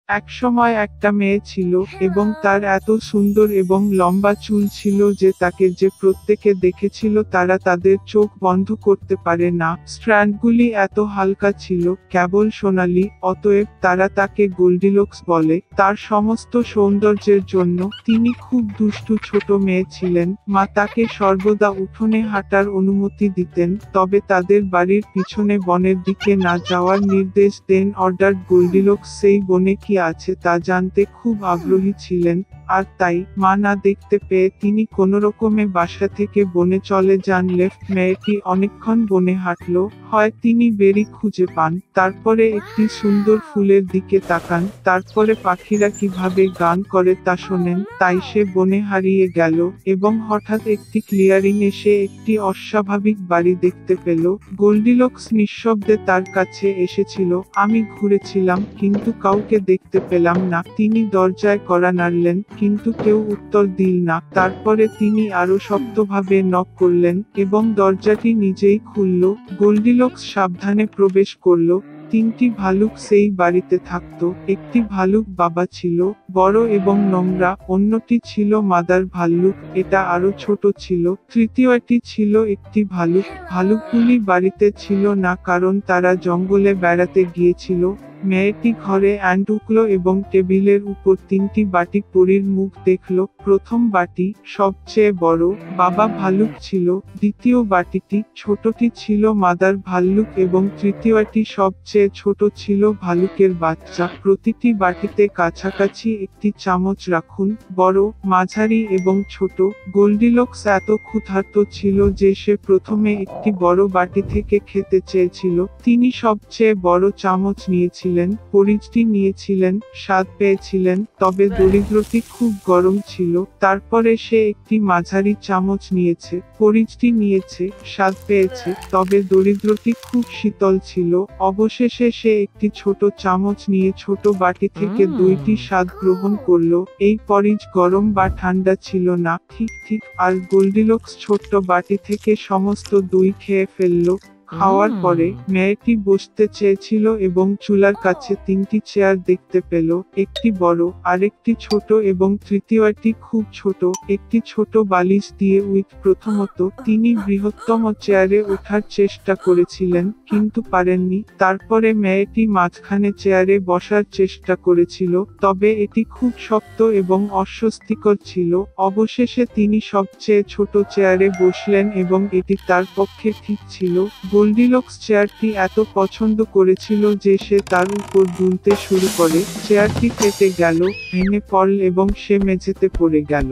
একসময় একটা মেয়ে ছিল এবং তার এত সুন্দর এবং লম্বা চুল ছিল যে তাকে যে প্রত্যেকে দেখেছিল তারা তাদের চোখ বন্ধ করতে পারে না। স্ট্র্যান্ডগুলি এত হালকা ছিল, কেবল সোনালি, অতএব তারা তাকে গোল্ডিলক্স বলে। তার সমস্ত সৌন্দর্যের জন্য তিনি খুব দুষ্টু ছোট মেয়ে ছিলেন। মা তাকে সর্বদা উঠোনে হাঁটার অনুমতি দিতেন, তবে তাদের বাড়ির পিছনে বনের দিকে না যাওয়ার নির্দেশ দেন। অর্ডার গোল্ডিলক্স সেই বনে কি আছে তা জানতে খুব আগ্রহী ছিলেন, আর তাই মা না দেখতে পেয়ে তিনি কোনোরকমে বাসা থেকে বনে চলে যান। লেফট মেয়েটি অনেকক্ষণ বনে হাঁটল, হয় তিনি বেরি খুঁজে পান, তারপরে একটি সুন্দর ফুলের দিকে তাকান, তারপরে পাখিরা কিভাবে গান করে তা শোনেন, তাই সে বনে হারিয়ে গেল এবং হঠাৎ একটি ক্লিয়ারিং এসে একটি অস্বাভাবিক বাড়ি দেখতে পেল। গোল্ডিলক্স নিঃশব্দে তার কাছে এসেছিল। আমি ঘুরেছিলাম কিন্তু কাউকে দেখতে পেলাম না। তিনি দরজায় কড়া নাড়লেন কিন্তু কেউ উত্তর দিল না। তারপরে তিনি আরো শক্তভাবে নক করলেন এবং দরজাটি নিজেই খুলল। গোল্ডিলক্স সাবধানে প্রবেশ করল। তিনটি ভালুক সেই বাড়িতে থাকত। একটি ভালুক বাবা ছিল, বড় এবং নোংরা, অন্যটি ছিল মাদার ভাল্লুক, এটা আরো ছোট ছিল, তৃতীয়টি ছিল একটি ভালুক। ভালুকগুলি বাড়িতে ছিল না কারণ তারা জঙ্গলে বেড়াতে গিয়েছিল। মেয়েটি ঘরে ঢুকলো এবং টেবিলের উপর তিনটি বাটি পরীর মুখ দেখল। প্রথম বাটি সবচেয়ে বড়, বাবা ভালুক ছিল, দ্বিতীয় বাটিটি ছোটটি ছিল মাদার ভাল্লুক এবং তৃতীয়টি সবচেয়ে ছোট ছিল ভালুকের বাচ্চা। প্রতিটি বাটিতে কাছাকাছি একটি চামচ রাখুন, বড়, মাঝারি এবং ছোট। গোল্ডিলক্স এত ক্ষুধার্ত ছিল যে সে প্রথমে একটি বড় বাটি থেকে খেতে চেয়েছিল। তিনি সবচেয়ে বড় চামচ নিয়েছিলেন, পরিচটি নিয়েছিলেন, স্বাদ পেয়েছিলেন, তবে দরিদ্রটি খুব গরম ছিল। তারপরে সে একটি মাঝারি চামচ নিয়েছে, পরিচটি নিয়েছে, স্বাদ পেয়েছে, তবে দরিদ্রটি খুব শীতল ছিল। অবশেষে সে একটি ছোট চামচ নিয়ে ছোট বাটি থেকে দুইটি স্বাদ গ্রহণ করল। এই পরিচ গরম বা ঠান্ডা ছিল না, ঠিক ঠিক। আর গোল্ডিলক্স ছোট্ট বাটি থেকে সমস্ত দই খেয়ে ফেলল। খাওয়ার পরে মেয়েটি বসতে চেয়েছিল এবং চুলার কাছে তিনটি চেয়ার দেখতে পেল, একটি বড়, আরেকটি ছোট এবং তৃতীয়টি খুব ছোট, একটি ছোট বালিশ দিয়ে উইথ। প্রথমত তিনি বৃহত্তম চেয়ারে ওঠার চেষ্টা করেছিলেন কিন্তু পারেননি। তারপরে মেয়েটি মাঝখানে চেয়ারে বসার চেষ্টা করেছিল, তবে এটি খুব শক্ত এবং অস্বস্তিকর ছিল। অবশেষে তিনি সবচেয়ে ছোট চেয়ারে বসলেন এবং এটি তার পক্ষে ঠিক ছিল। গোল্ডিলক্স চেয়ারটি এত পছন্দ করেছিল যে সে তার উপর দুলতে শুরু করে। চেয়ারটি কেটে গেল, ভেঙে পড়ল এবং সে মেঝেতে পড়ে গেল।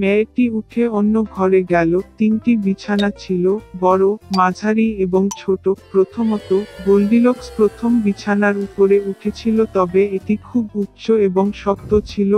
মেয়েটি উঠে অন্য ঘরে গেল। তিনটি বিছানা ছিল, বড়, মাঝারি এবং ছোট। প্রথমত গোল্ডিলক্স প্রথম বিছানার উপরে উঠেছিল, তবে এটি খুব উচ্চ এবং শক্ত ছিল।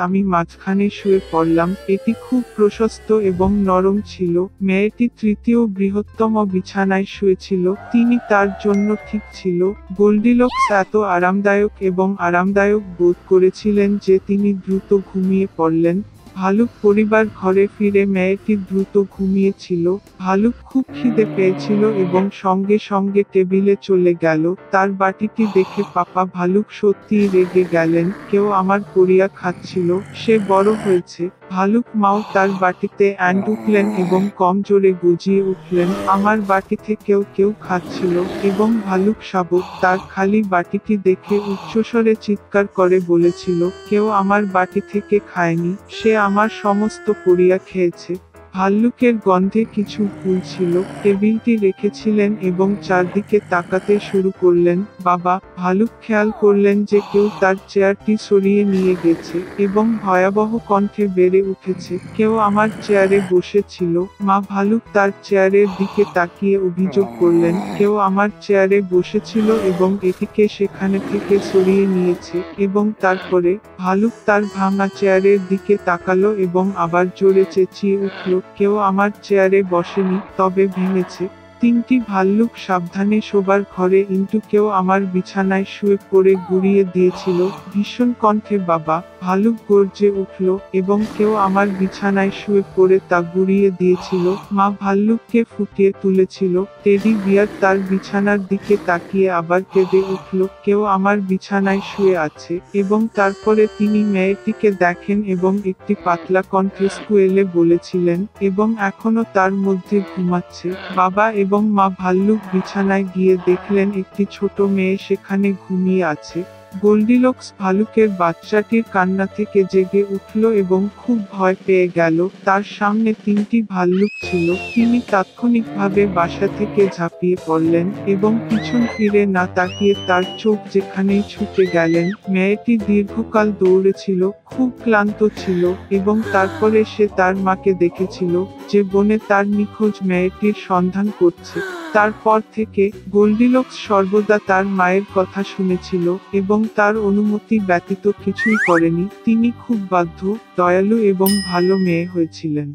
আমি মাঝখানে শুয়ে পড়লাম, এটি খুব প্রশস্ত এবং নরম ছিল। মেয়েটি তৃতীয় বৃহত্তম বিছানায় শুয়েছিল, তিনি তার জন্য ঠিক ছিল। গোল্ডিলক্স এত আরামদায়ক এবং আরামদায়ক বোধ করেছিলেন যে তিনি দ্রুত ঘুমিয়ে পড়লেন। ভালুক পরিবার ঘরে ফিরে মেয়েটি দ্রুত ঘুমিয়েছিল। ভালুক খুব খিদে পেয়েছিল এবং সঙ্গে সঙ্গে টেবিলে চলে গেল। তার বাটিটি দেখে পাপা ভালুক সত্যিই রেগে গেলেন, কেউ আমার পরিয়া খাচ্ছিল, সে বড় হয়েছে। ভালুক মাও তার বাটিতে ঢুকলেন এবং কম জোরে গজিয়ে উঠলেন, আমার বাটি থেকেও কেউ খাচ্ছিল। এবং ভালুক শাবক তার খালি বাটিটি দেখে উচ্চস্বরে চিৎকার করে বলেছিল, কেউ আমার বাটি থেকে খায়নি, সে আমার সমস্ত পরিয়া খেয়েছে। ভাল্লুকের গন্ধে কিছু ভুল ছিল। টেবিলটি রেখেছিলেন এবং চারদিকে তাকাতে শুরু করলেন। বাবা ভালুক খেয়াল করলেন যে কেউ তার চেয়ারটি সরিয়ে নিয়ে গেছে এবং ভয়াবহ কণ্ঠে বেড়ে উঠেছে, কেউ আমার চেয়ারে বসেছিল। মা ভালুক তার চেয়ারের দিকে তাকিয়ে অভিযোগ করলেন, কেউ আমার চেয়ারে বসেছিল এবং এটিকে সেখানে থেকে সরিয়ে নিয়েছে। এবং তারপরে ভালুক তার ভাঙা চেয়ারের দিকে তাকালো এবং আবার জোরে চেঁচিয়ে উঠল, কেউ আমার চেয়ারে বসেনি, তবে ভেঙেছে। তিনটি ভাল্লুক সাবধানে শোবার ঘরে ইন্টুকেও আমার বিছানায় শুয়ে পড়ে গুড়িয়ে দিয়েছিল। ভীষণ কণ্ঠে বাবা ভালুক গর্জে উঠল এবং কেউ আমার বিছানায় শুয়ে পড়ে তা গুড়িয়ে দিয়েছিল। মা ভাল্লুককে ফুটিয়ে তুলেছিল। টেডি বিয়ার তার বিছানার দিকে তাকিয়ে আবার কেঁদে উঠল, কেউ আমার বিছানায় শুয়ে আছে। এবং তারপরে তিনি মেয়েটিকে দেখেন এবং একটি পাতলা কণ্ঠে স্কুয়েলে বলেছিলেন, এবং এখনো তার মধ্যে ঘুমাচ্ছে। বাবা এবং মা ভাল্লুক বিছানায় গিয়ে দেখলেন একটি ছোট মেয়ে সেখানে ঘুমিয়ে আছে। গোল্ডিলক্স ভালুকের বাচ্চাটির কান্না থেকে জেগে উঠল এবং খুব ভয় পেয়ে গেল। তার সামনে তিনটি ভাল্লুক ছিল। তিনি তাৎক্ষণিকভাবে বাসা থেকে ঝাঁপিয়ে পড়লেন এবং পিছন ফিরে না তাকিয়ে তার চোখ যেখানেই ছুটে গেলেন। মেয়েটি দীর্ঘকাল দৌড়েছিল, খুব ক্লান্ত ছিল এবং তারপরে সে তার মাকে দেখেছিল যে বনে তার নিখোঁজ মেয়েটির সন্ধান করছে। তারপর থেকে গোল্ডিলক্স সর্বদা তার মায়ের কথা শুনেছিল এবং তার অনুমতি ব্যতীত কিছুই করেনি। তিনি খুব বাধ্য, দয়ালু এবং ভালো মেয়ে হয়েছিলেন।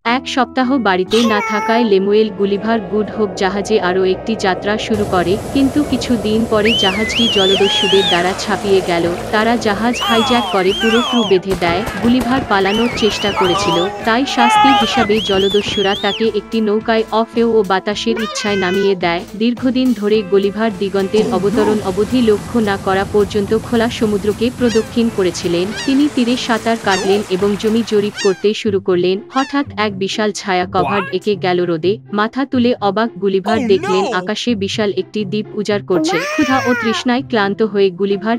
এক সপ্তাহ বাড়িতে না থাকায় লেমুয়েল গুলিভার গুড হোপ জাহাজে আরও একটি যাত্রা শুরু করে, কিন্তু কিছু দিন পরে জাহাজটি জলদস্যুদের দ্বারা ছাপিয়ে গেল। তারা জাহাজ হাইজ্যাক করে পুরো ক্রু বেঁধে দেয়। গুলিভার পালানোর চেষ্টা করেছিল, তাই শাস্তি হিসাবে জলদস্যুরা তাকে একটি নৌকায় অফেও ও বাতাসের ইচ্ছায় নামিয়ে দেয়। দীর্ঘদিন ধরে গুলিভার দিগন্তের অবতরণ অবধি লক্ষ্য না করা পর্যন্ত খোলা সমুদ্রকে প্রদক্ষিণ করেছিলেন। তিনি তীরে সাঁতার কাটলেন এবং জমি জরিপ করতে শুরু করলেন। হঠাৎ এক বিশাল ছায়া কভার এঁকে গেল রোদে। মাথা তুলে অবাক গুলিভার দেখলেন আকাশে বিশাল একটি দ্বীপ উজাড় করছে। ক্ষুধা ও তৃষ্ণায় ক্লান্ত হয়ে গুলিভার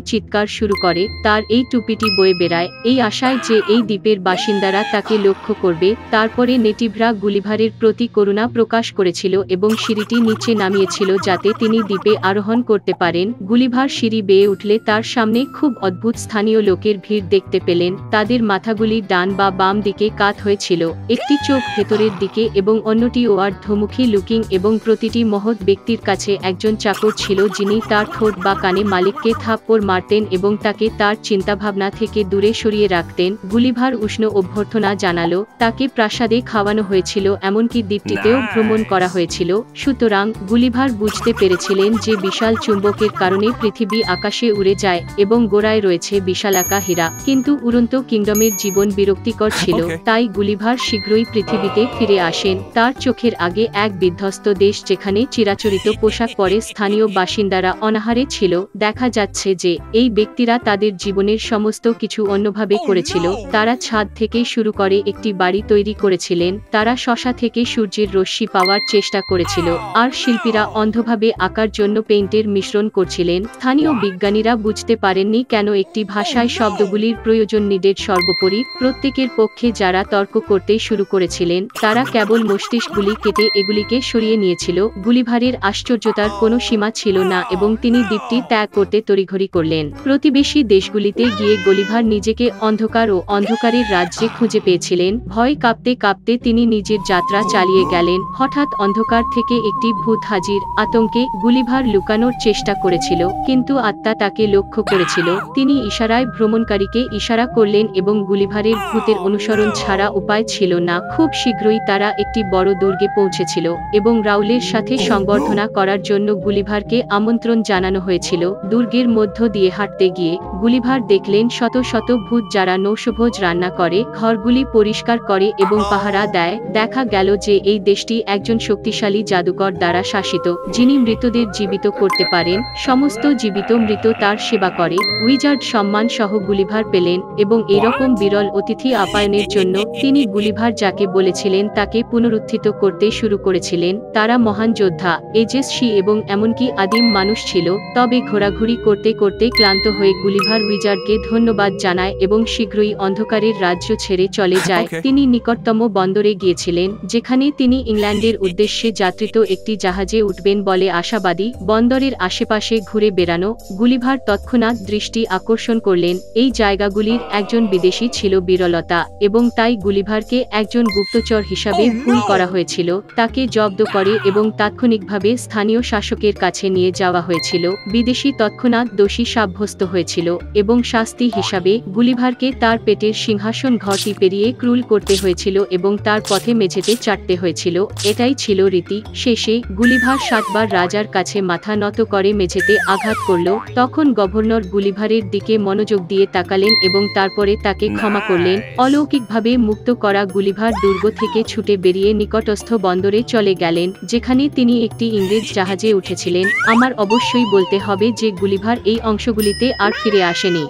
চিৎকার শুরু করে। তার এই টুপিটি বয়ে বেড়ায়, এই আশায় যে এই দ্বীপের বাসিন্দারা তাকে লক্ষ্য করবে। তারপরে নেটিভরা গুলিভারের প্রতি করুণা প্রকাশ করেছিল এবং সিঁড়িটি নিচে নামিয়েছিল যাতে তিনি দ্বীপে আরোহণ করতে পারেন। গুলিভার সিঁড়ি বেয়ে উঠলে তার সামনে খুব অদ্ভুত স্থানীয় লোকের ভিড় দেখতে পেলেন। তাদের মাথাগুলি ডান বা বাম দিকে কাত হয়েছিল। একটি চোখ ভেতরের দিকে এবং অন্যটি ঊর্ধ্বমুখী লুকিং, এবং প্রতিটি মহৎ ব্যক্তির কাছে একজন চাকর ছিল যিনি তার ঠোঁট বা কানে মালিককে থাপ্পড় মারতেন এবং তাকে তার চিন্তাভাবনা থেকে দূরে সরিয়ে রাখতেন। গুলিভার উষ্ণ অভ্যর্থনা জানালো, তাকে প্রাসাদে খাওয়ানো হয়েছিল, এমনকি দ্বীপটিতেও ভ্রমণ করা হয়েছিল। সুতরাং গুলিভার বুঝতে পেরেছিলেন যে বিশাল চুম্বকের কারণে পৃথিবী আকাশে উড়ে যায় এবং গোড়ায় রয়েছে বিশালাকা হীরা। কিন্তু উড়ন্ত কিংডমের জীবন বিরক্তিকর ছিল, তাই গুলিভার শীঘ্রই পৃথিবীতে ফিরে আসেন। তার চোখের আগে এক বিধ্বস্ত দেশ যেখানে চিরাচরিত পোশাক পরে স্থানীয় বাসিন্দারা অনাহারে ছিল। দেখা যাচ্ছে যে এই ব্যক্তিরা তাদের জীবনের সমস্ত কিছু অন্যভাবে করেছিল। তারা ছাদ থেকে শুরু করে একটি বাড়ি তৈরি করেছিলেন, তারা শশা থেকে সূর্যের রশ্মি পাওয়ার চেষ্টা করেছিল, আর শিল্পীরা অন্ধভাবে আঁকার জন্য পেইন্টের মিশ্রণ করছিলেন। স্থানীয় বিজ্ঞানীরা বুঝতে পারেননি কেন একটি ভাষায় শব্দগুলির প্রয়োজন নিডেড। সর্বোপরি প্রত্যেকের পক্ষে যারা তর্ক করতে শুরু করেছিলেন তারা কেবল মস্তিষ্কগুলি কেটে এগুলিকে সরিয়ে নিয়েছিল। গুলিভারের আশ্চর্যতার কোনো সীমা ছিল না এবং তিনি দ্বীপটি ত্যাগ করতে তড়িঘড়ি করলেন। প্রতিবেশী দেশগুলিতে গিয়ে গুলিভার নিজেকে অন্ধকার ও অন্ধকারের রাজ্যে খুঁজে পেয়েছিলেন। ভয় কাঁপতে কাঁপতে তিনি নিজের যাত্রা চালিয়ে গেলেন। হঠাৎ অন্ধকার থেকে একটি ভূত হাজির। আতঙ্কে গুলিভার লুকানোর চেষ্টা করেছিল, কিন্তু আত্মা তাকে লক্ষ্য করেছিল। তিনি ইশারায় ভ্রমণকারীকে ইশারা করলেন এবং গুলিভারের ভূতের অনুসরণ ছাড়া উপায় ছিল না। খুব শীঘ্রই তারা একটি বড় দুর্গে পৌঁছেছিল এবং রাউলের সাথে সংবর্ধনা করার জন্য গুলিভারকে আমন্ত্রণ জানানো হয়েছিল। দুর্গের মধ্য দিয়ে হাঁটতে গিয়ে গুলিভার দেখলেন শত শত ভূত যারা নৈশভোজ রান্না করে, ঘরগুলি পরিষ্কার করে এবং পাহারা দেয়। দেখা গেল যে এই দেশটি একজন শক্তিশালী জাদুকর দ্বারা শাসিত, যিনি মৃতদের জীবিত করতে পারেন। সমস্ত জীবিত মৃত তার সেবা করে। উইজার্ড সম্মান সহ গুলিভার পেলেন এবং এরকম বিরল অতিথি আপ্যায়নের জন্য তিনি গুলিভার যাকে বলেছিলেন তাকে পুনরুত্থিত করতে শুরু করেছিলেন। তারা মহান যোদ্ধা, এজেসি এবং এমনকি আদিম মানুষ ছিল। তবে ঘোরাঘুরি করতে করতে ক্লান্ত হয়ে গুলিভার উইজার্ডকে ধন্যবাদ জানায় এবং শীঘ্রই অন্ধকারের রাজ্য ছেড়ে চলে যায়। তিনি নিকটতম বন্দরে গিয়েছিলেন, যেখানে তিনি ইংল্যান্ডের উদ্দেশ্যে যাত্রিত একটি জাহাজে উঠবেন বলে আশাবাদী। বন্দরের আশেপাশে ঘুরে বেড়ানো গুলিভার তৎক্ষণাৎ দৃষ্টি আকর্ষণ করলেন। এই জায়গাগুলির একজন বিদেশী ছিল বিরলতা এবং তাই গুলিভারকে একজন গুপ্তচর হিসাবে ভুল করা হয়েছিল। তাকে জব্দ করে এবং তাৎক্ষণিকভাবে স্থানীয় শাসকের কাছে নিয়ে যাওয়া হয়েছিল। বিদেশী তৎক্ষণাৎ দোষী সাব্যস্ত হয়েছিল এবং শাস্তি হিসাবে গুলিভারকে তার পেটের সিংহাসন ঘরটি পেরিয়ে ক্রুল করতে হয়েছিল এবং তার পথে মেঝেতে চাটতে হয়েছিল। এটাই ছিল রীতি। শেষে গুলিভার 7 বার রাজার কাছে মাথা নত করে মেঝেতে আঘাত করল। তখন গভর্নর গুলিভারের দিকে মনোযোগ দিয়ে তাকালেন এবং তারপরে তাকে ক্ষমা করলেন। অলৌকিকভাবে মুক্ত করা গুলিভার দুর্গ থেকে ছুটে বেরিয়ে নিকটস্থ বন্দরে চলে গেলেন, যেখানে তিনি একটি ইংরেজ জাহাজে উঠেছিলেন। আমার অবশ্যই বলতে হবে যে গুলিভার এই অংশগুলিতে আর ফিরে আসেনি।